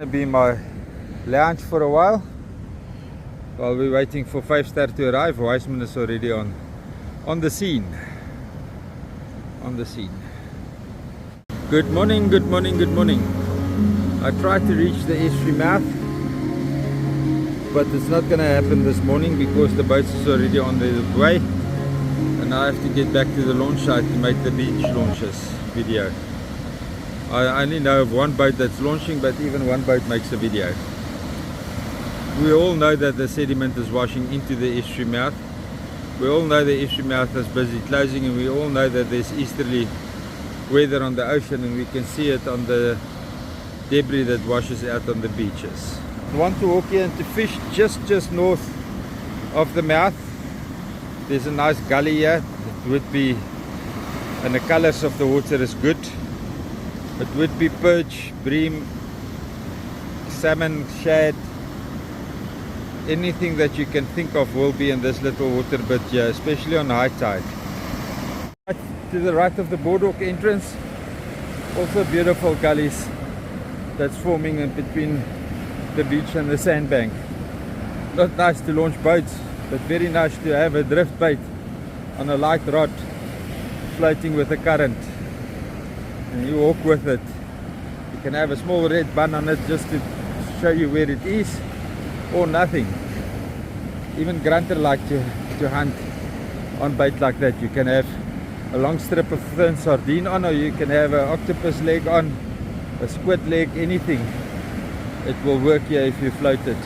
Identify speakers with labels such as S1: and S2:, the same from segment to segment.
S1: Gonna be my lounge for a while we're waiting for 5-star to arrive. Wiseman is already on the scene. Good morning, good morning, good morning. I tried to reach the estuary mouth, but it's not gonna happen this morning because the boats is already on their way, and I have to get back to the launch site to make the beach launches video. I only know of one boat that's launching, but even one boat makes a video. We all know that the sediment is washing into the estuary mouth. We all know the estuary mouth is busy closing, and we all know that there's easterly weather on the ocean, and we can see it on the debris that washes out on the beaches. I want to walk here and to fish just north of the mouth. There's a nice gully here. It would be, and the colors of the water is good. It would be perch, bream, salmon, shad, anything that you can think of will be in this little water bit here, especially on high tide. To the right of the boardwalk entrance, also beautiful gullies that's forming in between the beach and the sandbank. Not nice to launch boats, but very nice to have a drift bait on a light rod floating with the current, and you walk with it. You can have a small red bun on it just to show you where it is, or nothing. Even grunter like to hunt on bait like that. You can have a long strip of thin sardine on, or you can have an octopus leg on, a squid leg, anything. It will work here if you float it.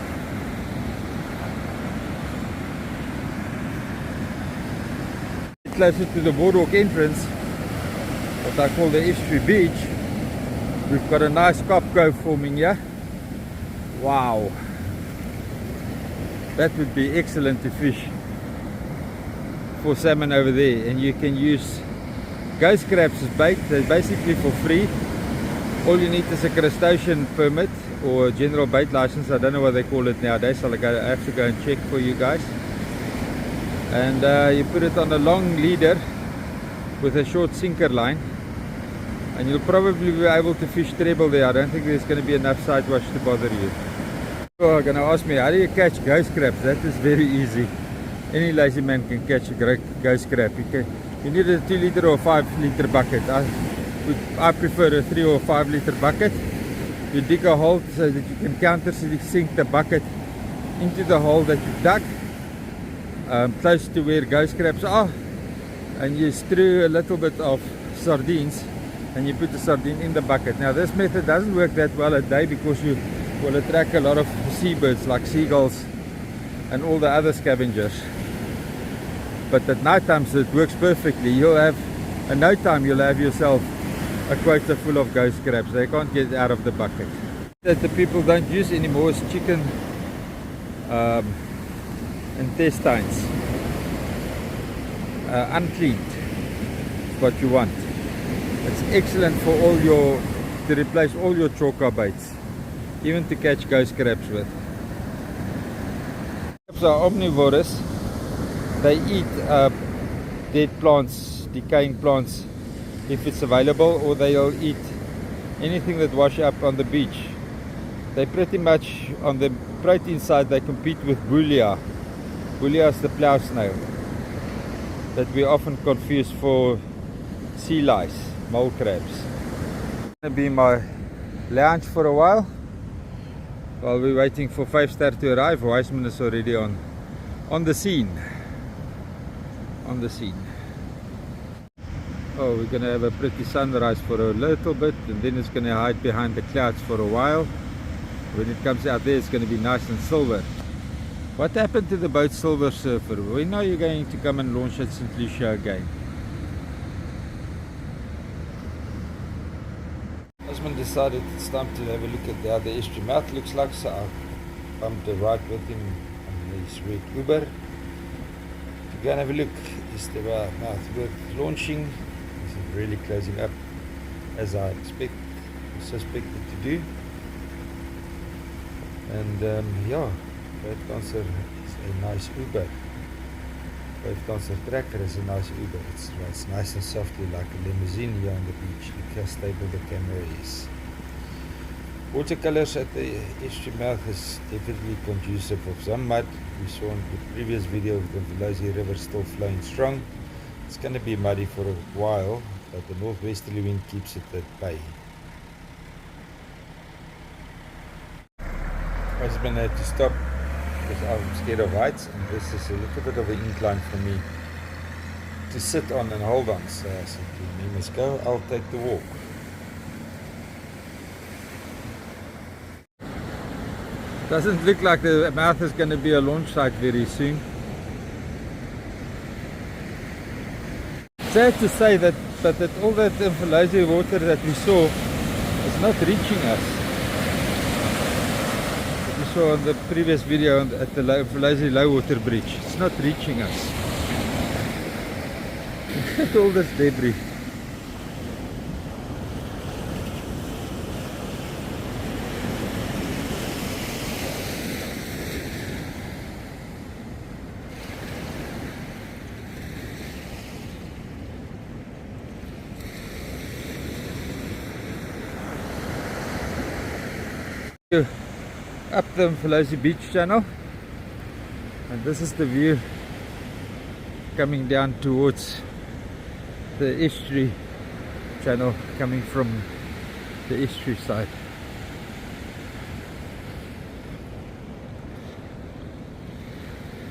S1: Closer to the boardwalk entrance, what I call the estuary beach, we've got a nice cop cove forming here. Wow, that would be excellent to fish for salmon over there. And you can use ghost crabs as bait. They're basically for free. All you need is a crustacean permit or a general bait license. I don't know what they call it nowadays. I have to go and check for you guys. And you put it on a long leader with a short sinker line, and you'll probably be able to fish treble there. I don't think there's going to be enough side wash to bother you. You're going to ask me, how do you catch ghost crabs? That is very easy. Any lazy man can catch a great ghost crab. You need a 2-liter or 5-liter bucket. I prefer a 3 or 5-liter bucket. You dig a hole so that you can counter sink the bucket into the hole that you dug, close to where ghost crabs are, and you strew a little bit of sardines, and you put the sardine in the bucket. Now this method doesn't work that well at day because you will attract a lot of seabirds like seagulls and all the other scavengers. But at night times it works perfectly. You'll have, in no time you'll have yourself a quota full of ghost crabs. They can't get out of the bucket. That the people don't use anymore is chicken intestines, uncleaned is what you want. It's excellent for to replace all your chokka baits, even to catch ghost crabs with. Crabs are omnivorous. They eat dead plants, decaying plants if it's available, or they'll eat anything that wash up on the beach. They pretty much, on the protein side, they compete with bulia. Bulia is the plough snail that we often confuse for sea lice, mole crabs. Gonna be my lounge for a while we're waiting for 5-star to arrive. Wiseman is already on the scene. Oh, we're gonna have a pretty sunrise for a little bit, and then it's gonna hide behind the clouds for a while. When it comes out there, it's gonna be nice and silver. What happened to the boat Silver Surfer? When are you going to come and launch at St. Lucia again? Wiseman decided it's time to have a look at how the estuary mouth looks like, so I bumped a ride with him on his red Uber to go and have a look. Is the mouth worth launching? Is it really closing up as I suspected to do? And yeah, boat cancer is a nice Uber. Boat cancer tracker is a nice Uber. It's nice and softly like a limousine here on the beach. Look how stable the camera is. Watercolors at the estuary mouth is definitely conducive of some mud. We saw in the previous video of the Lucia River still flowing strong. It's going to be muddy for a while, but the northwesterly wind keeps it at bay. My husband had to stop because I'm scared of heights, and this is a little bit of an incline for me to sit on and hold on. So I said, you must go, I'll take the walk. Doesn't look like the mouth is going to be a launch site very soon. Sad to say that, but that all that Lucia water that we saw is not reaching us. That we saw on the previous video at the Lucia low water bridge, it's not reaching us. Look at all this debris. Up the Lucia beach channel, and this is the view coming down towards the estuary channel, coming from the estuary side.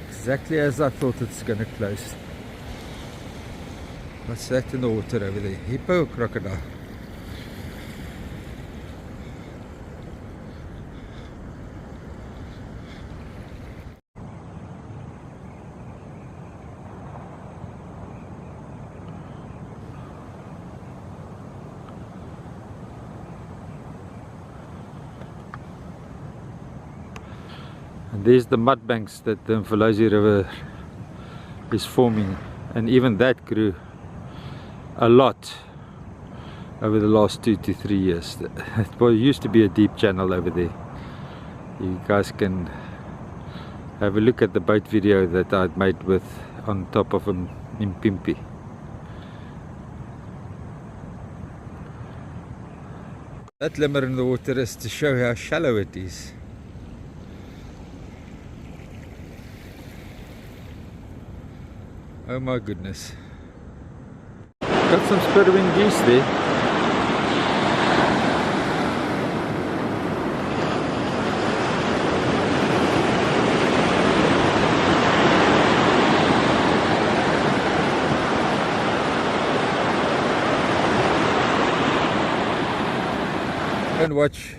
S1: Exactly as I thought it's going to close. What's that in the water over there? Hippo or crocodile? And there's the mud banks that the Lucia River is forming, and even that grew a lot over the last 2 to 3 years. It used to be a deep channel over there. You guys can have a look at the boat video that I'd made with on top of an Impimpi. That glimmer in the water is to show how shallow it is. Oh my goodness. Got some spurwing geese there. And watch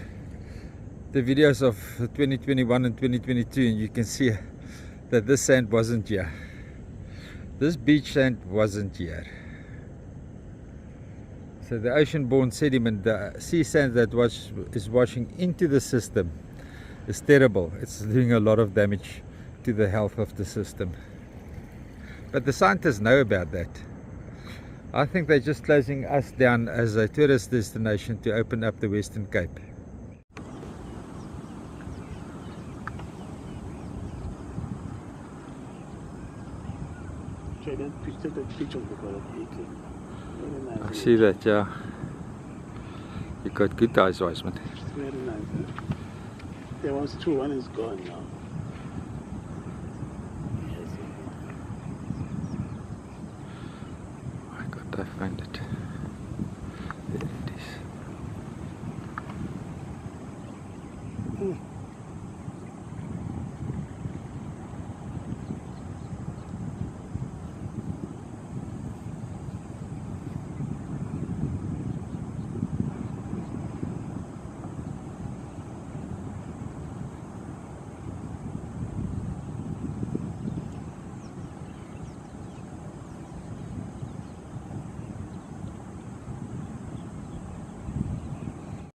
S1: the videos of 2021 and 2022 and you can see that this sand wasn't here. This beach sand wasn't here. So the ocean-borne sediment, the sea sand that is washing into the system is terrible. It's doing a lot of damage to the health of the system. But the scientists know about that. I think they're just closing us down as a tourist destination to open up the Western Cape. I see that, yeah. You got good eyes, Wiseman.
S2: Very nice, huh? There was two, one is gone now. Yes.
S1: Oh my God, I find it. There it is.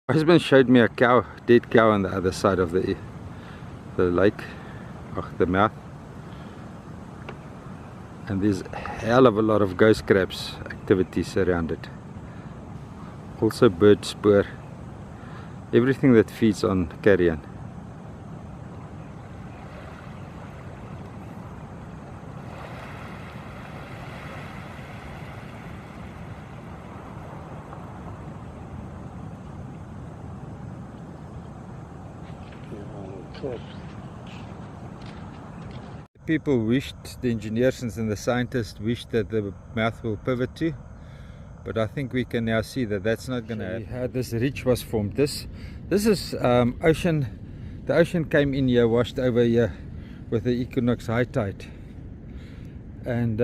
S1: My husband showed me a cow, dead cow on the other side of the lake, the mouth. And there's a hell of a lot of ghost crabs activities around it. Also bird spoor, everything that feeds on carrion.
S2: curve.
S1: People wished, the engineers and the scientists wished that the mouth will pivot to, but I think we can now see that that's not going to happen. How this ridge was formed. This is ocean. The ocean came in here, washed over here with the equinox high tide, and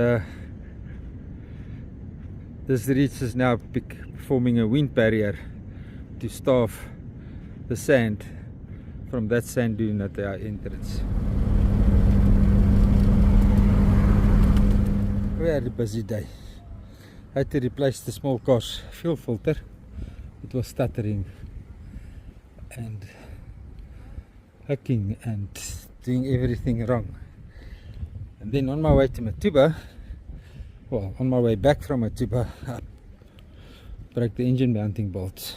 S1: this ridge is now forming a wind barrier to starve the sand from that sand dune at our entrance. We had a busy day. I had to replace the small car's fuel filter. It was stuttering and hacking and doing everything wrong. And then on my way to Matuba, well, on my way back from Matuba, I broke the engine mounting bolts.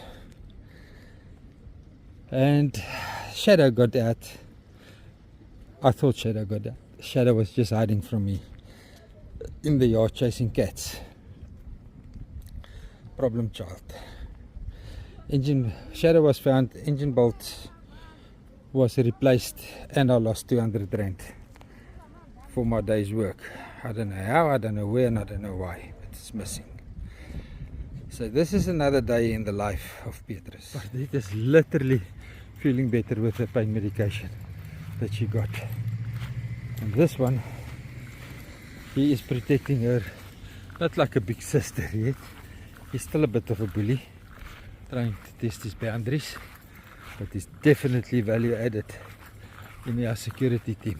S1: And Shadow got out. I thought Shadow got out. Shadow was just hiding from me in the yard chasing cats. Problem child. Shadow was found, engine bolt was replaced, and I lost 200 rand for my day's work. I don't know how, I don't know where, and I don't know why, but it's missing. So this is another day in the life of Beatrice. But it is literally feeling better with the pain medication that she got. And this one, he is protecting her, not like a big sister yet. He's still a bit of a bully, trying to test his boundaries, but he's definitely value added in our security team.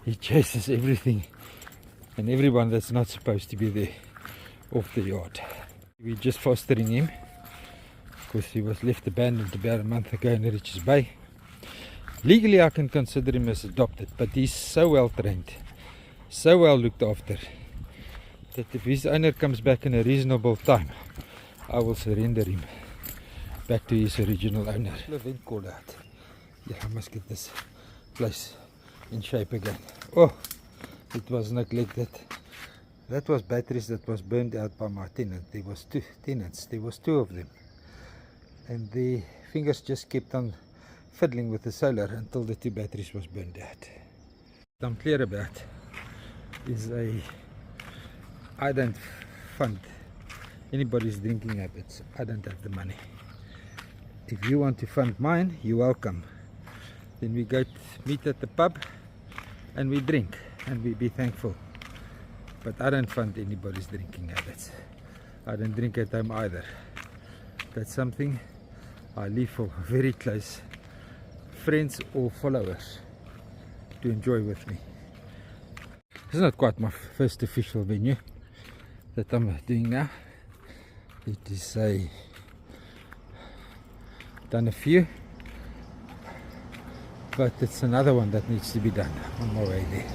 S1: He chases everything and everyone that's not supposed to be there off the yard. We're just fostering him because he was left abandoned about a month ago in Richards Bay. Legally I can consider him as adopted, but he's so well trained, so well looked after, that if his owner comes back in a reasonable time, I will surrender him back to his original owner. The vent called out. Yeah, I must get this place in shape again. Oh, it was neglected. That was batteries that was burned out by my tenant. There was two tenants, there was two of them, and the fingers just kept on fiddling with the solar until the two batteries was burned out. What I'm clear about is I don't fund anybody's drinking habits. I don't have the money. If you want to fund mine, you're welcome. Then we go meet at the pub and we drink and we be thankful. But I don't fund anybody's drinking habits. I don't drink at home either. That's something I leave for very close friends or followers to enjoy with me. It's not quite my first official venue that I'm doing now. It is done a few, but it's another one that needs to be done on my way there.